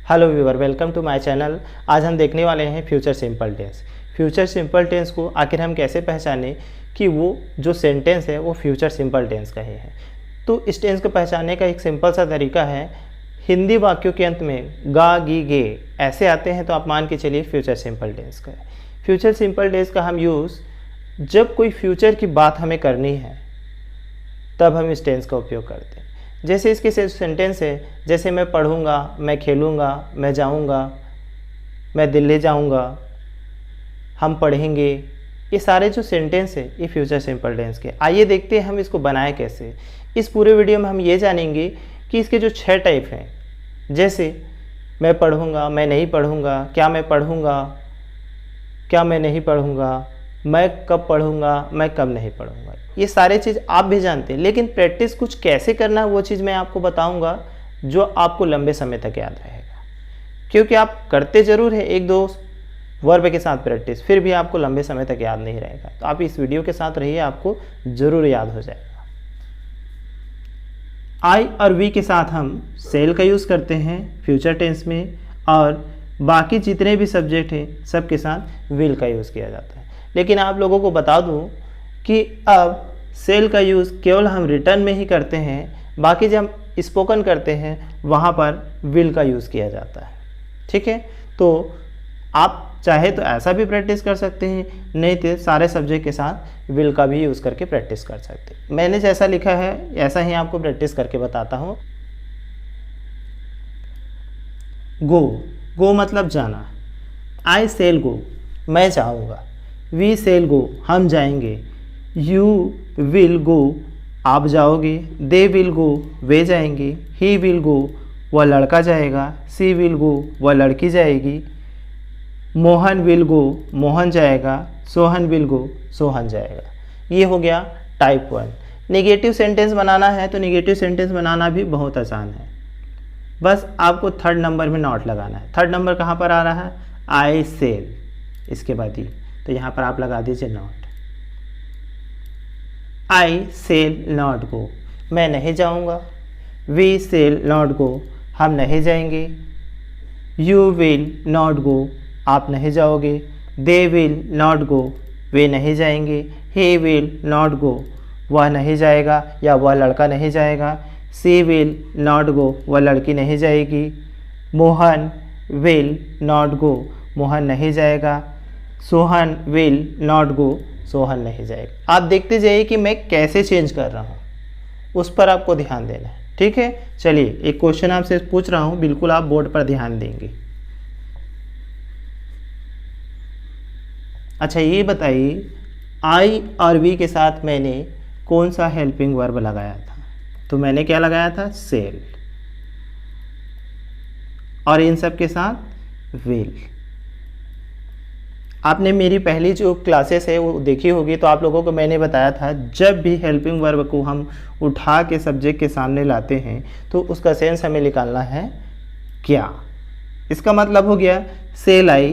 Hello viewer, welcome to my channel. आज हम देखने वाले हैं future simple tense. Future simple tense को आखिर हम कैसे पहचानें कि वो जो सेंटेंस है वो फ्यूचर सिंपल टेंस का ही है। तो इस टेंस को पहचानने का एक सिंपल सा तरीका है, हिंदी वाक्यों के अंत में गा गी गे ऐसे आते हैं तो आप मान के चलिए फ्यूचर सिंपल टेंस का है। फ्यूचर सिंपल टेंस का हम यूज़ जब कोई फ्यूचर की बात हमें करनी है तब हम इस टेंस का उपयोग करते हैं। जैसे इसके सेंटेंस है, जैसे मैं पढ़ूंगा, मैं खेलूंगा, मैं जाऊंगा, मैं दिल्ली जाऊंगा, हम पढ़ेंगे, ये सारे जो सेंटेंस है ये फ्यूचर सिंपल टेंस के। आइए देखते हैं हम इसको बनाएं कैसे। इस पूरे वीडियो में हम ये जानेंगे कि इसके जो 6 टाइप हैं, जैसे मैं पढ़ूंगा, मैं नहीं पढ़ूंगा, क्या मैं पढ़ूंगा, क्या मैं नहीं पढ़ूंगा, मैं कब पढ़ूंगा, मैं कब नहीं पढ़ूंगा, ये सारे चीज़ आप भी जानते हैं। लेकिन प्रैक्टिस कुछ कैसे करना है वो चीज़ मैं आपको बताऊंगा जो आपको लंबे समय तक याद रहेगा, क्योंकि आप करते ज़रूर है एक दो वर्ब के साथ प्रैक्टिस, फिर भी आपको लंबे समय तक याद नहीं रहेगा। तो आप इस वीडियो के साथ रहिए, आपको ज़रूर याद हो जाएगा। आई और वी के साथ हम सेल का यूज़ करते हैं फ्यूचर टेंस में, और बाकी जितने भी सब्जेक्ट हैं सब के साथ विल का यूज़ किया जाता है। लेकिन आप लोगों को बता दूं कि अब सेल का यूज़ केवल हम रिटर्न में ही करते हैं, बाकी जब हम स्पोकन करते हैं वहाँ पर विल का यूज़ किया जाता है। ठीक है, तो आप चाहे तो ऐसा भी प्रैक्टिस कर सकते हैं, नहीं तो सारे सब्जेक्ट के साथ विल का भी यूज़ करके प्रैक्टिस कर सकते हैं। मैंने जैसा लिखा है ऐसा ही आपको प्रैक्टिस करके बताता हूँ। गो, गो मतलब जाना। आई सेल गो, मैं जाऊँगा। वी सेल गो, हम जाएंगे। यू विल गो, आप जाओगे। दे विल गो, वे जाएंगे। ही विल गो, वह लड़का जाएगा। सी विल गो, वह लड़की जाएगी। मोहन विल गो, मोहन जाएगा। सोहन विल गो, सोहन जाएगा। ये हो गया टाइप 1। नेगेटिव सेंटेंस बनाना है तो नेगेटिव सेंटेंस बनाना भी बहुत आसान है, बस आपको 3rd नंबर में नॉट लगाना है। 3rd नंबर कहाँ पर आ रहा है? आई सेल, इसके बाद ही, तो यहाँ पर आप लगा दीजिए not. I shall not go, मैं नहीं जाऊँगा। वी सेल नॉट गो, हम नहीं जाएंगे। यू विल नॉट गो, आप नहीं जाओगे। दे विल नॉट गो, वे नहीं जाएंगे। ही विल नॉट गो, वह नहीं जाएगा या वह लड़का नहीं जाएगा। सी विल नॉट गो, वह लड़की नहीं जाएगी। Mohan will not go, Mohan नहीं जाएगा। Sohan will not go, Sohan नहीं जाएगा। आप देखते जाइए कि मैं कैसे चेंज कर रहा हूँ, उस पर आपको ध्यान देना है। ठीक है, चलिए एक क्वेश्चन आपसे पूछ रहा हूँ, बिल्कुल आप बोर्ड पर ध्यान देंगे। अच्छा ये बताइए, आई और वी के साथ मैंने कौन सा हेल्पिंग वर्ब लगाया था? तो मैंने क्या लगाया था? सेल। और इन सब के साथ विल। आपने मेरी पहली जो क्लासेस है वो देखी होगी, तो आप लोगों को मैंने बताया था जब भी हेल्पिंग वर्ब को हम उठा के सब्जेक्ट के सामने लाते हैं तो उसका सेंस हमें निकालना है क्या। इसका मतलब हो गया सेल आई,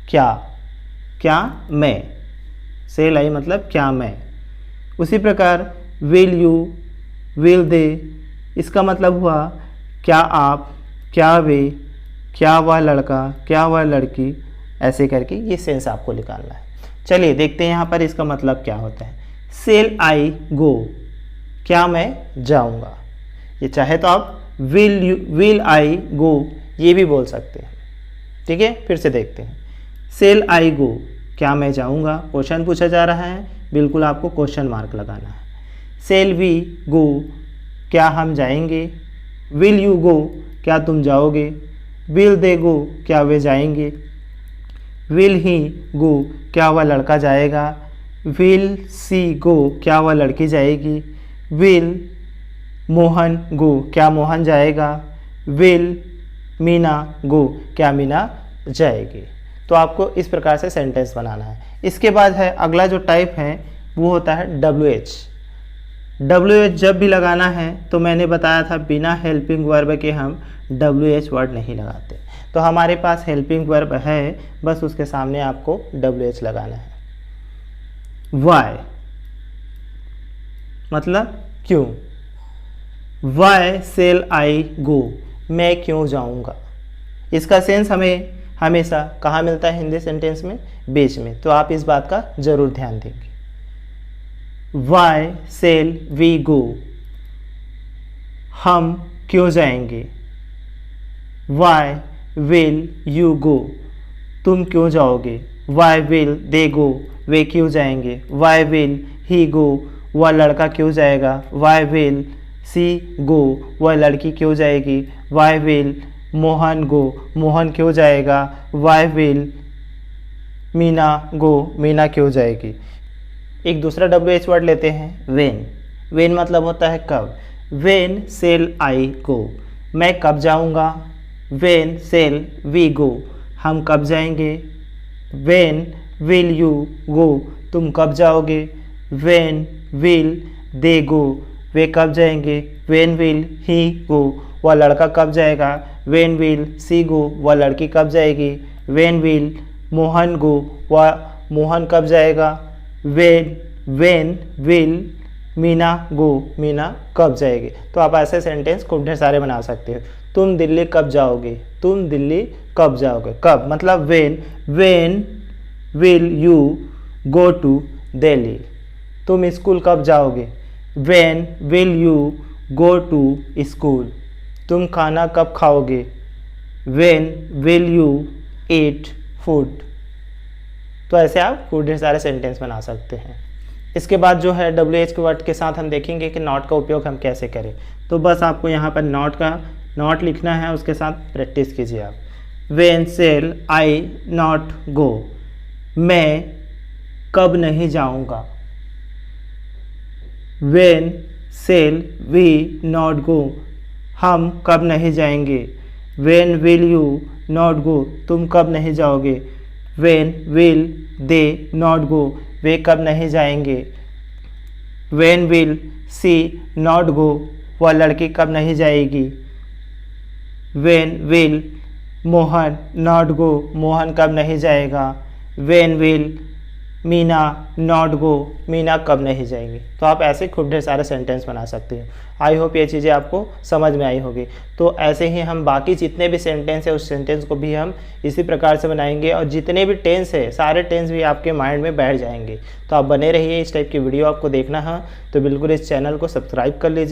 क्या, क्या मैं। सेल आई मतलब क्या मैं। उसी प्रकार विल यू, विल दे, इसका मतलब हुआ क्या आप, क्या वे, क्या वह लड़का, क्या वह लड़की, ऐसे करके ये सेंस आपको निकालना है। चलिए देखते हैं यहाँ पर इसका मतलब क्या होता है। सेल आई गो, क्या मैं जाऊँगा। ये चाहे तो आप विल आई गो ये भी बोल सकते हैं। ठीक है, फिर से देखते हैं। सेल आई गो, क्या मैं जाऊँगा। क्वेश्चन पूछा जा रहा है, बिल्कुल आपको क्वेश्चन मार्क लगाना है। सेल वी गो, क्या हम जाएंगे। विल यू गो, क्या तुम जाओगे। विल दे गो, क्या वे जाएंगे। विल ही गो, क्या वह लड़का जाएगा। विल सी गो, क्या वह लड़की जाएगी। विल मोहन गो, क्या मोहन जाएगा। विल मीना गो, क्या मीना जाएगी। तो आपको इस प्रकार से सेंटेंस बनाना है। इसके बाद है अगला जो टाइप है वो होता है WH। WH जब भी लगाना है तो मैंने बताया था बिना हेल्पिंग वर्ब के हम WH वर्ड नहीं लगाते। तो हमारे पास हेल्पिंग वर्ब है, बस उसके सामने आपको WH लगाना है। वाई मतलब क्यों। वाई सेल आई गो, मैं क्यों जाऊंगा। इसका सेंस हमें हमेशा कहाँ मिलता है हिंदी सेंटेंस में? बीच में। तो आप इस बात का जरूर ध्यान देंगे। वाई सेल वी गो, हम क्यों जाएंगे? वाई विल यू गो, तुम क्यों जाओगे? वाई विल दे गो, वे क्यों जाएंगे? वाई विल ही गो, वह लड़का क्यों जाएगा? वाई विल सी गो, वह लड़की क्यों जाएगी? वाई विल मोहन गो, मोहन क्यों जाएगा? वाई विल मीना गो, मीना क्यों जाएगी? एक दूसरा WH वर्ड लेते हैं, वेन। वेन मतलब होता है कब। वेन सेल आई गो, मैं कब जाऊंगा? वेन सेल वी गो, हम कब जाएंगे? वेन विल यू गो, तुम कब जाओगे? वेन विल दे गो, वे कब जाएंगे? वेन विल ही गो, वह लड़का कब जाएगा? वेन विल सी गो, वह लड़की कब जाएगी? वेन विल मोहन गो, वह मोहन कब जाएगा? वेन विल मीना गो, मीना कब जाएगी? तो आप ऐसे सेंटेंस खूब ढेर सारे बना सकते हो। तुम दिल्ली कब जाओगे? तुम दिल्ली कब जाओगे? कब मतलब when will you go to Delhi, तुम स्कूल कब जाओगे? When will you go to school, तुम खाना कब खाओगे? When will you eat food. तो ऐसे आप खूब ढेर सारे सेंटेंस बना सकते हैं। इसके बाद जो है WH के वर्ड के साथ हम देखेंगे कि नॉट का उपयोग हम कैसे करें। तो बस आपको यहाँ पर नॉट लिखना है, उसके साथ प्रैक्टिस कीजिए आप। When shall I not go, मैं कब नहीं जाऊँगा। When shall we not go, हम कब नहीं जाएंगे। When will you not go, तुम कब नहीं जाओगे। When will they not go, वे कब नहीं जाएंगे। When will she not go, वह लड़की कब नहीं जाएगी। When will Mohan not go, Mohan कब नहीं जाएगा। When will Meena not go, Meena कब नहीं जाएंगी। तो आप ऐसे खूब ढेर सारे सेंटेंस बना सकते हैं। आई होप ये चीज़ें आपको समझ में आई होगी। तो ऐसे ही हम बाकी जितने भी सेंटेंस है उस सेंटेंस को भी हम इसी प्रकार से बनाएंगे, और जितने भी टेंस है सारे टेंस भी आपके माइंड में बैठ जाएंगे। तो आप बने रहिए, इस टाइप की वीडियो आपको देखना है तो बिल्कुल इस चैनल को सब्सक्राइब कर लीजिए।